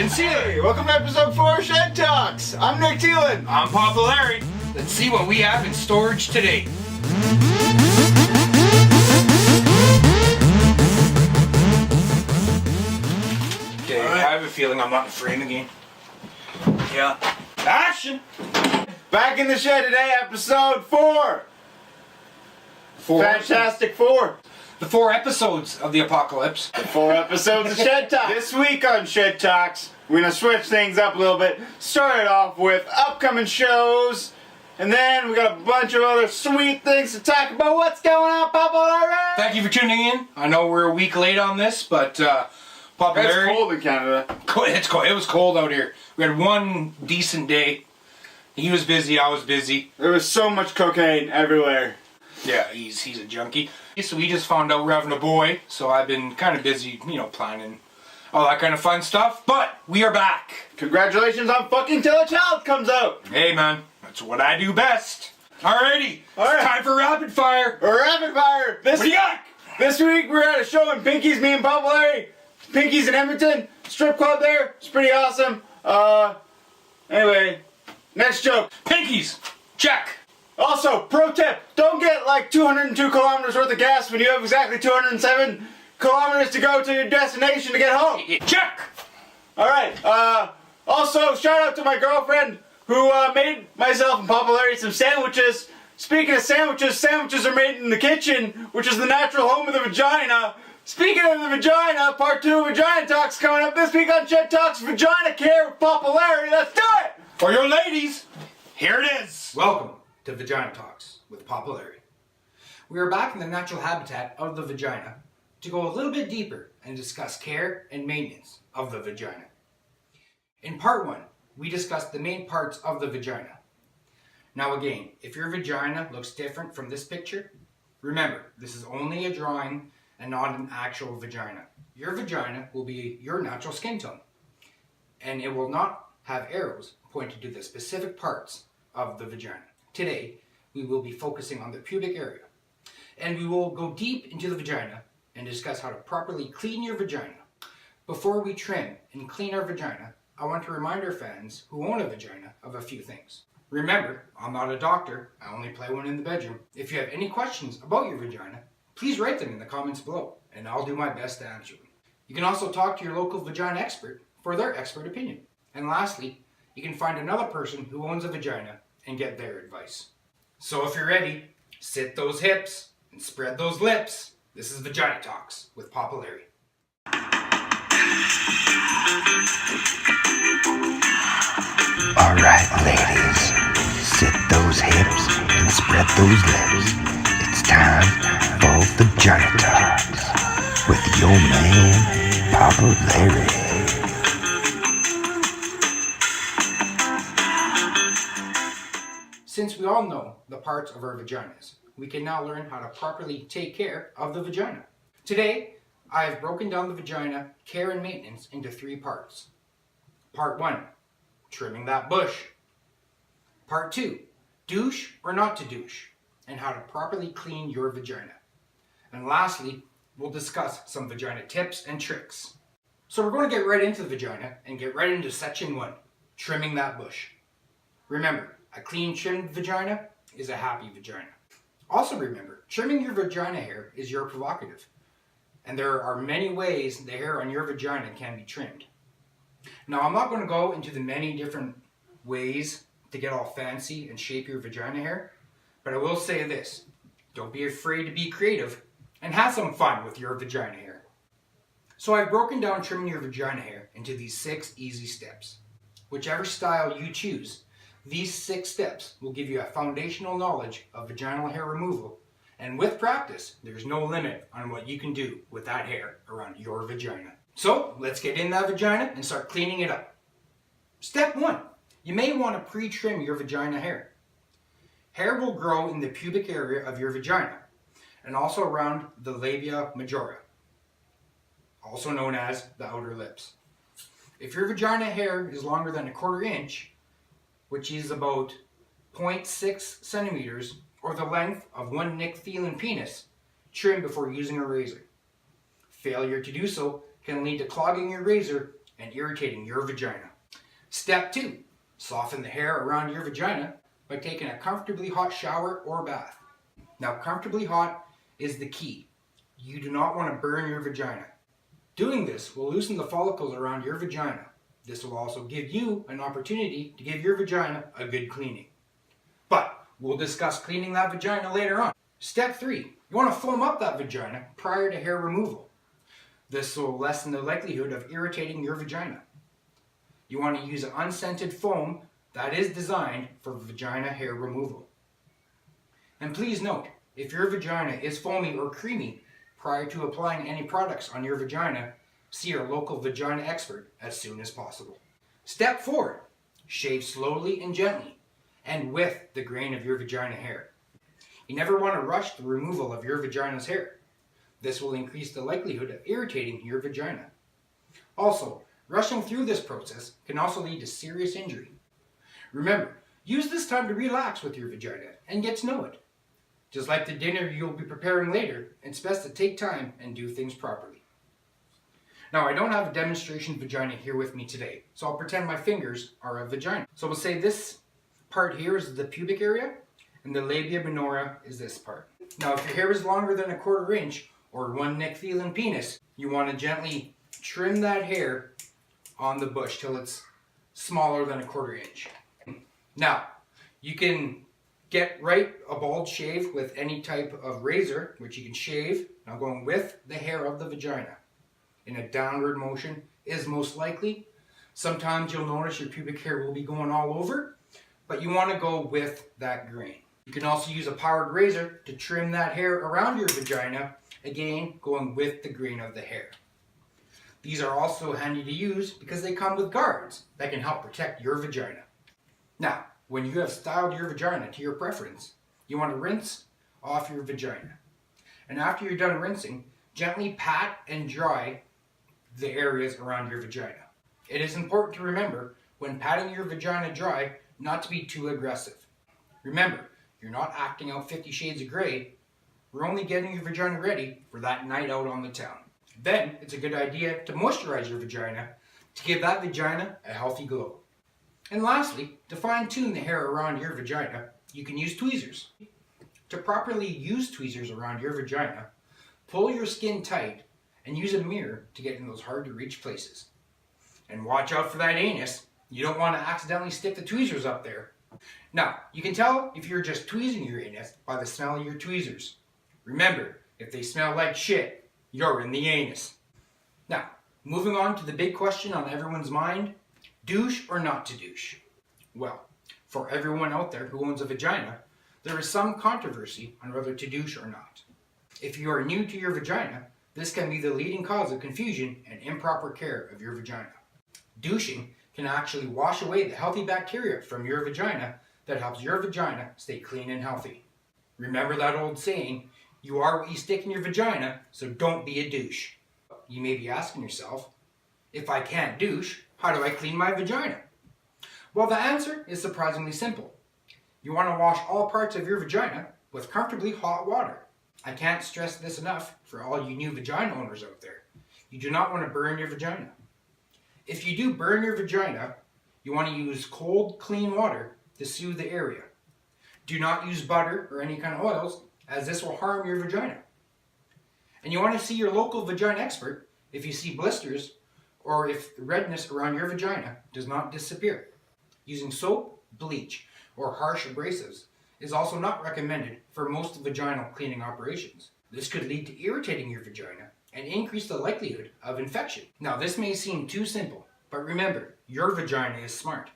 and Sealer. Hey, welcome to episode 4 of Shed Talks. I'm Nick Thielen. I'm Papa Larry. Let's see what we have in storage today. Okay, I have a feeling I'm not in frame again. Yeah. Action! Back in the shed today, episode 4. Fantastic 4. The 4 episodes of the apocalypse. 4 episodes of Shed Talks. This week on Shed Talks, we're going to switch things up a little bit. Start it off with upcoming shows. And then we got a bunch of other sweet things to talk about. What's going on, Papa Larry? Thank you for tuning in. I know we're a week late on this, but Papa Larry... It's cold in Canada. It's cold. It was cold out here. We had one decent day. He was busy, I was busy. There was so much cocaine everywhere. Yeah, he's a junkie. So we just found out we're having a boy, so I've been kind of busy, planning all that kind of fun stuff. But we are back. Congratulations on fucking till a child comes out. Hey man, that's what I do best. Alrighty, it's time for rapid fire. Rapid fire. What do you got? This week we're at a show in Pinky's, me and Papa Larry. Pinky's in Edmonton, strip club there. It's pretty awesome. Anyway, next joke. Pinky's, check. Also, pro tip, don't get like 202 kilometers worth of gas when you have exactly 207 kilometers to go to your destination to get home. Check. Alright, also shout out to my girlfriend who made myself and Papa Larry some sandwiches. Speaking of sandwiches, sandwiches are made in the kitchen, which is the natural home of the vagina. Speaking of the vagina, part 2 of Vagina Talks coming up this week on Shed Talks Vagina Care with Papa Larry. Let's do it! For your ladies, here it is. Welcome to Vagina Talks with Papa Larry. We are back in the natural habitat of the vagina to go a little bit deeper and discuss care and maintenance of the vagina. In part 1, we discussed the main parts of the vagina. Now again, if your vagina looks different from this picture, remember, this is only a drawing and not an actual vagina. Your vagina will be your natural skin tone, and it will not have arrows pointed to the specific parts of the vagina. Today, we will be focusing on the pubic area, and we will go deep into the vagina and discuss how to properly clean your vagina. Before we trim and clean our vagina, I want to remind our fans who own a vagina of a few things. Remember, I'm not a doctor, I only play one in the bedroom. If you have any questions about your vagina, please write them in the comments below, and I'll do my best to answer them. You can also talk to your local vagina expert for their expert opinion. And lastly, you can find another person who owns a vagina and get their advice. So if you're ready, sit those hips and spread those lips. This is Vagina Talks with Papa Larry. Alright ladies, sit those hips and spread those lips. It's time for Vagina Talks with your man, Papa Larry. Since we all know the parts of our vaginas, we can now learn how to properly take care of the vagina. Today, I have broken down the vagina care and maintenance into 3 parts. Part 1, trimming that bush. Part 2, douche or not to douche, and how to properly clean your vagina. And lastly, we'll discuss some vagina tips and tricks. So we're going to get right into the vagina and get right into section 1, trimming that bush. Remember, a clean trimmed vagina is a happy vagina. Also remember, trimming your vagina hair is your prerogative. And there are many ways the hair on your vagina can be trimmed. Now I'm not going to go into the many different ways to get all fancy and shape your vagina hair, but I will say this, don't be afraid to be creative and have some fun with your vagina hair. So I've broken down trimming your vagina hair into these 6 easy steps. Whichever style you choose, these 6 steps will give you a foundational knowledge of vaginal hair removal, and with practice, there's no limit on what you can do with that hair around your vagina. So, let's get in that vagina and start cleaning it up. Step 1. You may want to pre-trim your vagina hair. Hair will grow in the pubic area of your vagina, and also around the labia majora, also known as the outer lips. If your vagina hair is longer than 1/4 inch, which is about 0.6 centimeters, or the length of one Nick Thielen penis, trim before using a razor. Failure to do so can lead to clogging your razor and irritating your vagina. Step 2. Soften the hair around your vagina by taking a comfortably hot shower or bath. Now, comfortably hot is the key. You do not want to burn your vagina. Doing this will loosen the follicles around your vagina. This will also give you an opportunity to give your vagina a good cleaning. But we'll discuss cleaning that vagina later on. Step 3. You want to foam up that vagina prior to hair removal. This will lessen the likelihood of irritating your vagina. You want to use an unscented foam that is designed for vagina hair removal. And please note, if your vagina is foamy or creamy prior to applying any products on your vagina, see your local vagina expert as soon as possible. Step 4. Shave slowly and gently, and with the grain of your vagina hair. You never want to rush the removal of your vagina's hair. This will increase the likelihood of irritating your vagina. Also, rushing through this process can also lead to serious injury. Remember, use this time to relax with your vagina and get to know it. Just like the dinner you'll be preparing later, it's best to take time and do things properly. Now, I don't have a demonstration vagina here with me today, so I'll pretend my fingers are a vagina. So we'll say this part here is the pubic area, and the labia minora is this part. Now, if your hair is longer than 1/4 inch, or 1 neck-feeling penis, you want to gently trim that hair on the bush till it's smaller than 1/4 inch. Now, you can get a bald shave with any type of razor, which you can shave, now going with the hair of the vagina. In a downward motion is most likely. Sometimes you'll notice your pubic hair will be going all over, but you want to go with that grain. You can also use a powered razor to trim that hair around your vagina, again going with the grain of the hair. These are also handy to use because they come with guards that can help protect your vagina. Now, when you have styled your vagina to your preference, you want to rinse off your vagina. And after you're done rinsing, gently pat and dry the areas around your vagina. It is important to remember when patting your vagina dry not to be too aggressive. Remember, you're not acting out 50 Shades of Grey. We're only getting your vagina ready for that night out on the town. Then it's a good idea to moisturize your vagina to give that vagina a healthy glow. And lastly, to fine-tune the hair around your vagina, you can use tweezers. To properly use tweezers around your vagina, pull your skin tight and use a mirror to get in those hard-to-reach places. And watch out for that anus. You don't want to accidentally stick the tweezers up there. Now, you can tell if you're just tweezing your anus by the smell of your tweezers. Remember, if they smell like shit, you're in the anus. Now, moving on to the big question on everyone's mind, douche or not to douche? Well, for everyone out there who owns a vagina, there is some controversy on whether to douche or not. If you are new to your vagina, this can be the leading cause of confusion and improper care of your vagina. Douching can actually wash away the healthy bacteria from your vagina that helps your vagina stay clean and healthy. Remember that old saying, you are what you stick in your vagina, so don't be a douche. You may be asking yourself, if I can't douche, how do I clean my vagina? Well, the answer is surprisingly simple. You want to wash all parts of your vagina with comfortably hot water. I can't stress this enough for all you new vagina owners out there. You do not want to burn your vagina. If you do burn your vagina, you want to use cold, clean water to soothe the area. Do not use butter or any kind of oils, as this will harm your vagina. And you want to see your local vagina expert if you see blisters or if the redness around your vagina does not disappear. Using soap, bleach, or harsh abrasives is also not recommended for most vaginal cleaning operations. This could lead to irritating your vagina and increase the likelihood of infection. Now, this may seem too simple, but remember, your vagina is smart.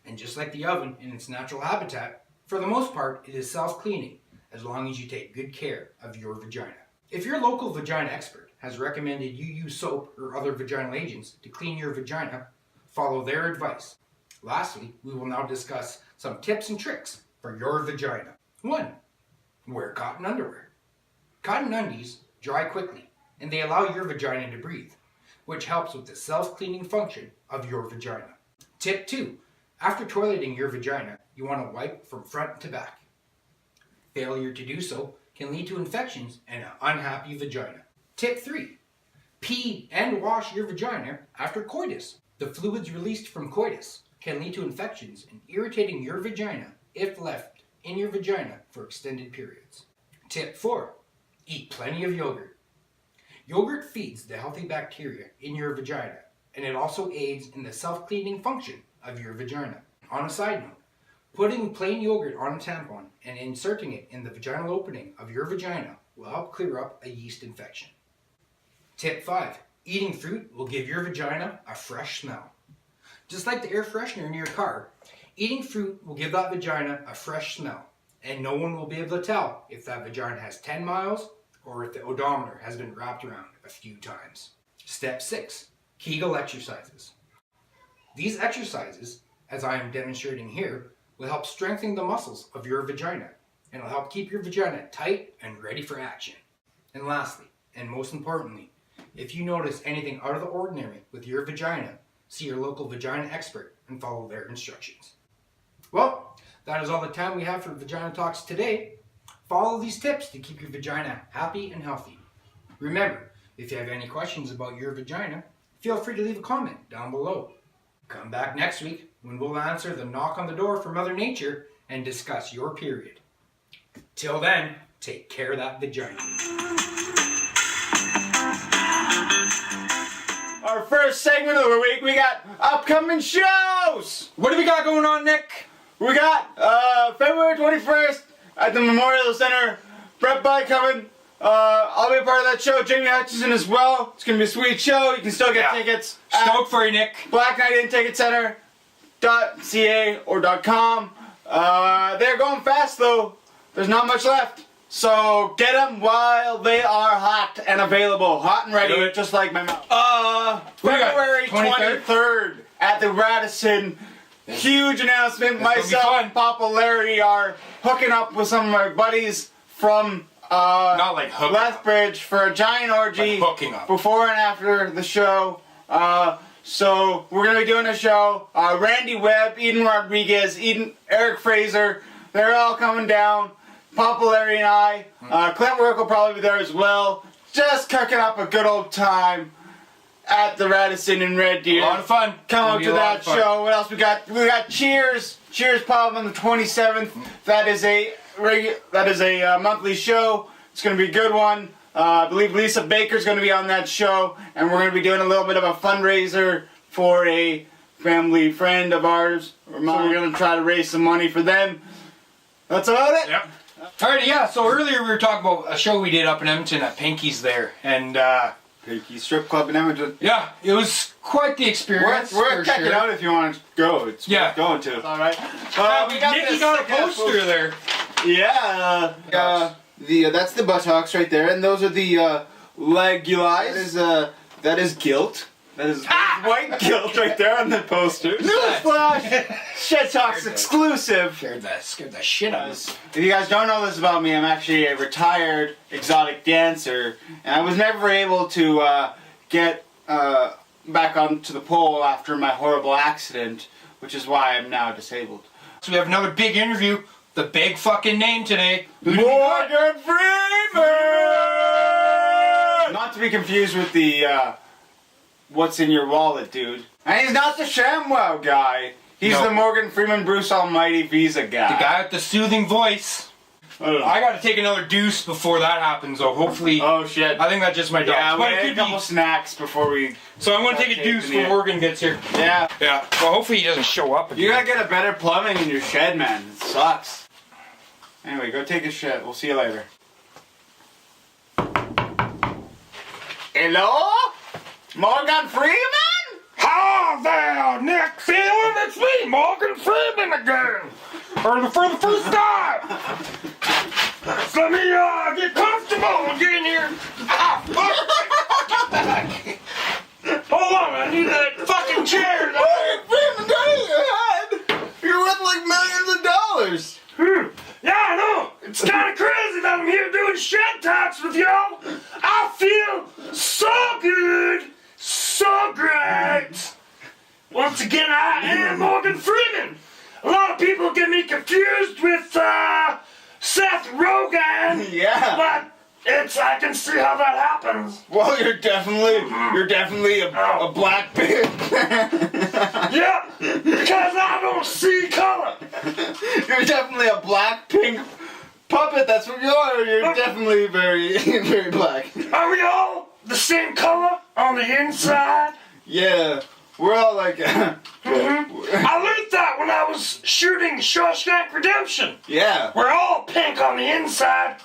And just like the oven in its natural habitat, for the most part, it is self-cleaning as long as you take good care of your vagina. If your local vagina expert has recommended you use soap or other vaginal agents to clean your vagina, follow their advice. Lastly, we will now discuss some tips and tricks for your vagina. 1. Wear cotton underwear. Cotton undies dry quickly, and they allow your vagina to breathe, which helps with the self-cleaning function of your vagina. Tip 2. After toileting your vagina, you want to wipe from front to back. Failure to do so can lead to infections and an unhappy vagina. Tip 3. Pee and wash your vagina after coitus. The fluids released from coitus can lead to infections and irritating your vagina if left in your vagina for extended periods. Tip 4. Eat plenty of yogurt. Yogurt feeds the healthy bacteria in your vagina, and it also aids in the self-cleaning function of your vagina. On a side note, putting plain yogurt on a tampon and inserting it in the vaginal opening of your vagina will help clear up a yeast infection. Tip 5. Eating fruit will give your vagina a fresh smell. Just like the air freshener in your car, eating fruit will give that vagina a fresh smell, and no one will be able to tell if that vagina has 10 miles or if the odometer has been wrapped around a few times. Step 6. Kegel exercises. These exercises, as I am demonstrating here, will help strengthen the muscles of your vagina, and will help keep your vagina tight and ready for action. And lastly, and most importantly, if you notice anything out of the ordinary with your vagina, see your local vagina expert and follow their instructions. Well, that is all the time we have for Vagina Talks today. Follow these tips to keep your vagina happy and healthy. Remember, if you have any questions about your vagina, feel free to leave a comment down below. Come back next week when we'll answer the knock on the door from Mother Nature and discuss your period. Till then, take care of that vagina. Our first segment of the week, we got upcoming shows! What do we got going on, Nick? We got February 21st at the Memorial Center. Brent coming. I'll be a part of that show. Jamie Hutchison as well. It's going to be a sweet show. You can still get tickets. Stoked for you, Nick. Black Knight In Ticket Center.ca or .com. They're going fast though. There's not much left. So get them while they are hot and available. Hot and ready, just like my mouth. February 23rd at the Radisson. Huge announcement. Myself and Papa Larry are hooking up with some of my buddies from Not like hooking Lethbridge for a giant orgy like hooking up. before and after the show. So we're going to be doing a show. Randy Webb, Eden Rodriguez, Eric Fraser, they're all coming down. Papa Larry and I. Clint Work will probably be there as well. Just cooking up a good old time at the Radisson in Red Deer. A lot of fun. Come out to that show. What else we got? We got Cheers Pub on the 27th. That is a monthly show. It's going to be a good one. I believe Lisa Baker's going to be on that show, and we're going to be doing a little bit of a fundraiser for a family friend of ours. So we're going to try to raise some money for them. That's about it. Yep. Alright, yeah, so earlier we were talking about a show we did up in Edmonton at Pinky's there, and Pinky Strip Club in Edmonton. yeah, it was quite the experience. We're checking out if you want to go. It's worth going to. All right. We got Nicky got a poster there. Yeah. That's the buttocks right there, and those are the leguli. That is guilt. That is white guilt right there on the poster. Newsflash! Shed Talks exclusive. Scared the shit out of us. If you guys don't know this about me, I'm actually a retired exotic dancer, and I was never able to get back onto the pole after my horrible accident, which is why I'm now disabled. So we have another big interview. The big fucking name today. Morgan Freeman! Not to be confused with the what's in your wallet, dude. And he's not the ShamWow guy. He's the Morgan Freeman Bruce Almighty Visa guy. The guy with the soothing voice. I gotta take another deuce before that happens, so hopefully... Oh shit. I think that's just my dog. Yeah, we had a couple snacks before we... So I'm gonna take a deuce when Morgan gets here. Yeah. Yeah. Well, hopefully he doesn't show up again. You gotta get a better plumbing in your shed, man. It sucks. Anyway, go take a shit. We'll see you later. Hello? Morgan Freeman? How there, Nick Phelan? It's me, Morgan Freeman again. For the first time. So let me get comfortable and get in here. Hold on, I need that fucking chair. Morgan Freeman, got in your head. You're worth like millions of dollars. Yeah, I know. It's kind of crazy that I'm here doing Shed Talks with y'all. I feel so good. So great! Once again, I am Morgan Freeman. A lot of people get me confused with Seth Rogen. Yeah. But I can see how that happens. Well, you're definitely a black pig. Yeah, because I don't see color. You're definitely a black pink puppet. That's what you are. You're definitely very, very black. Are we all the same color on the inside? Yeah, we're all like. I learned that when I was shooting Shawshank Redemption. Yeah. We're all pink on the inside.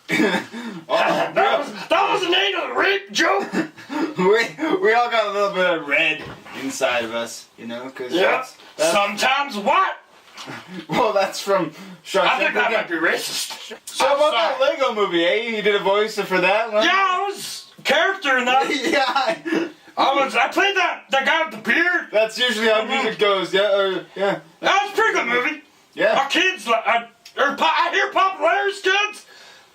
That was an anal rape joke. we all got a little bit of red inside of us, you know, because that's sometimes white. Well, that's from Shawshank. I think that might be racist. So about that Lego movie, eh? You did a voice for that one? Yeah, I was character in that. Yeah. I played that guy with the beard. That's usually how music goes. Yeah. Yeah. That was a pretty good movie. Yeah. Our kids, I hear Popularity's kids.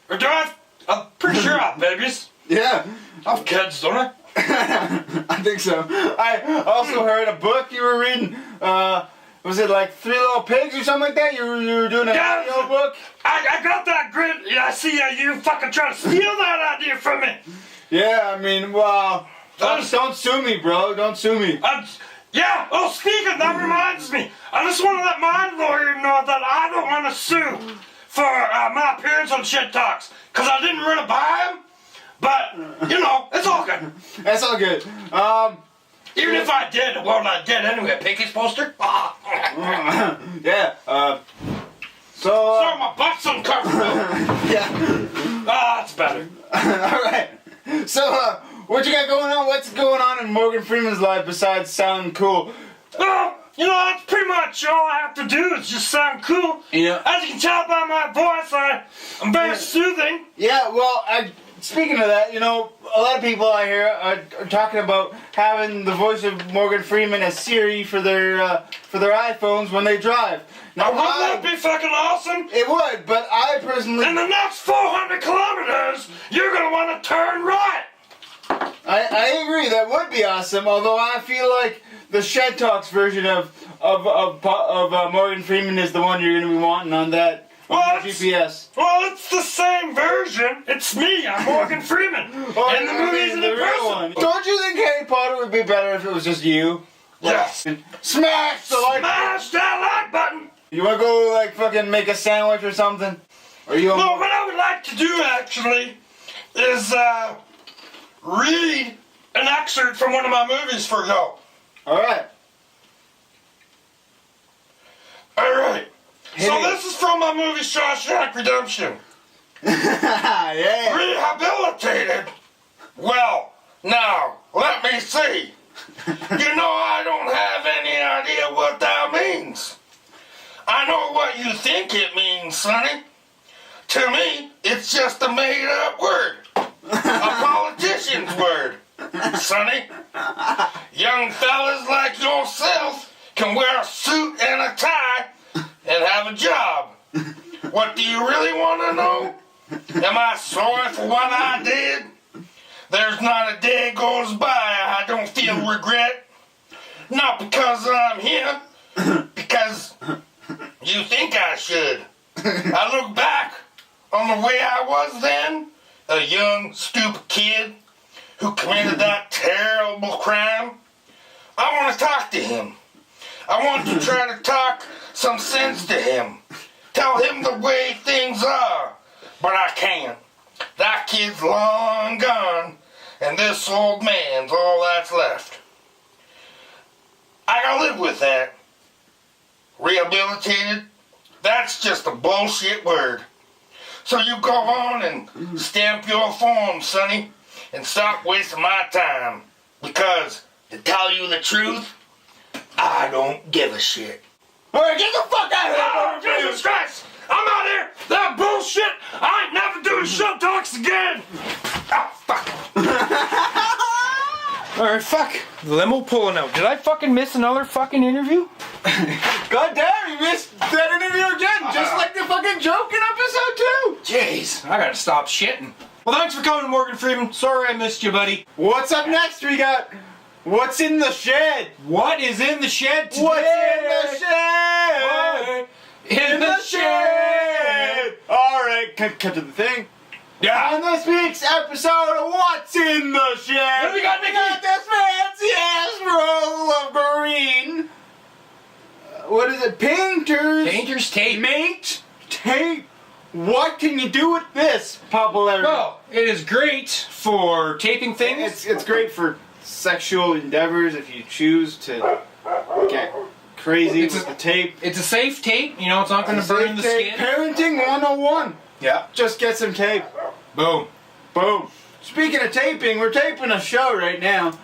Or do I? I'm pretty sure I have babies. Yeah. I have kids, don't I? I think so. I also heard a book you were reading. Was it like Three Little Pigs or something like that? You were doing an audio book? I got that great. Yeah, I see you fucking trying to steal that idea from me. Yeah, I mean, well, don't sue me, bro. Don't sue me. Yeah, oh, speaking, that reminds me. I just want to let my lawyer know that I don't want to sue for my appearance on Shit Talks. Because I didn't run it by him. But, you know, it's all good. That's all good. Even if I did, well, I did anyway. Pinky's poster? Yeah, so... Sorry, my butt's uncomfortable. Yeah. That's better. Alright. So, what you got going on? What's going on in Morgan Freeman's life besides sound cool? Well, you know, that's pretty much all I have to do is just sound cool. Yeah. As you can tell by my voice, I'm very soothing. Yeah, well, speaking of that, you know, a lot of people I hear are talking about having the voice of Morgan Freeman as Siri for their iPhones when they drive. Now, Wouldn't that be fucking awesome? It would, but I personally... In the next 400 kilometers, you're gonna want to turn right. I agree, that would be awesome, although I feel like the Shed Talks version of Morgan Freeman is the one you're going to be wanting on that GPS. Well, it's the same version. It's me. I'm Morgan Freeman. In the movies and in person. Don't you think Harry Potter would be better if it was just you? Yes. Smash the like button. Smash that like button. You want to go like fucking make a sandwich or something? Or you? Well, what I would like to do actually is read an excerpt from one of my movies for y'all. All right. All right. So this is from my movie Shawshank Redemption. Yeah. Rehabilitated? Well, now, let me see. You know I don't have any idea what that means. I know what you think it means, Sonny. To me, it's just a made-up word. A politician's word, Sonny. Young fellas like yourself can wear a suit and a tie and have a job. What do you really want to know? Am I sorry for what I did? There's not a day goes by I don't feel regret. Not because I'm here, because you think I should. I look back on the way I was then, a young, stupid kid who committed that terrible crime. I want to talk to him. I want to try to talk some sense to him. Tell him the way things are. But I can't. That kid's long gone, and this old man's all that's left. I gotta live with that. Rehabilitated? That's just a bullshit word. So you go on and stamp your form, Sonny, and stop wasting my time. Because, to tell you the truth, I don't give a shit. Alright, get the fuck out of here! Oh, Jesus Christ! I'm out here! That bullshit! I ain't never doing Shit Talks again! Oh, fuck. Alright, fuck. The limo pulling out. Did I fucking miss another fucking interview? God damn, you missed that interview again! Just like the fucking joke in episode 2! Jeez, I gotta stop shitting. Well, thanks for coming, Morgan Freeman. Sorry I missed you, buddy. What's up next? We got What's in the Shed? What is in the shed today? What's in the shed? What? In the shed! Alright, cut to the thing. Yeah. On this week's episode of What's in the Shed? What do we got, Mickey? We got this fancy ass roll of green. What is it? Painter's tape. Mate tape. What can you do with this, Papa Larry? Well, it is great for taping things. It's great for sexual endeavors if you choose to get crazy with the tape. It's a safe tape. You know, it's not going to burn the skin. Parenting 101. Yeah. Just get some tape. Boom. Boom. Speaking of taping, we're taping a show right now.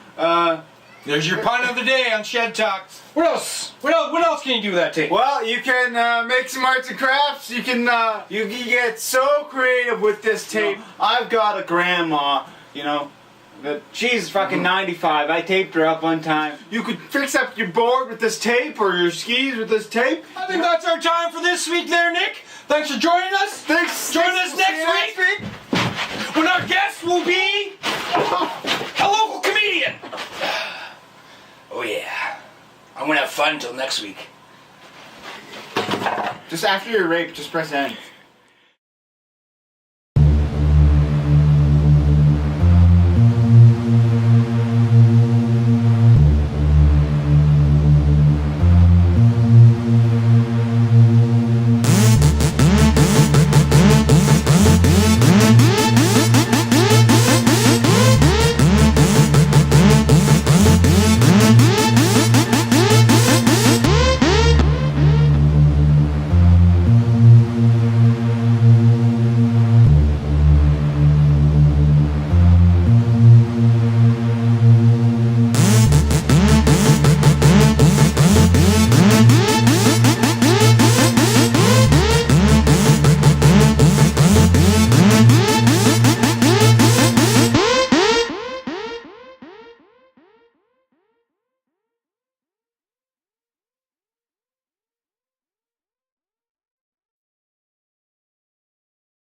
There's your pun of the day on Shed Talk. What else? What else can you do with that tape? Well, you can make some arts and crafts. You can get so creative with this tape. I've got a grandma, you know, that she's fucking 95. I taped her up one time. You could fix up your board with this tape or your skis with this tape. I think that's our time for this week there, Nick. Thanks for joining us. Thanks. Join us next week when our guest will be a local comedian. Oh yeah. I'm gonna have fun until next week. Just after you're raped, just press end.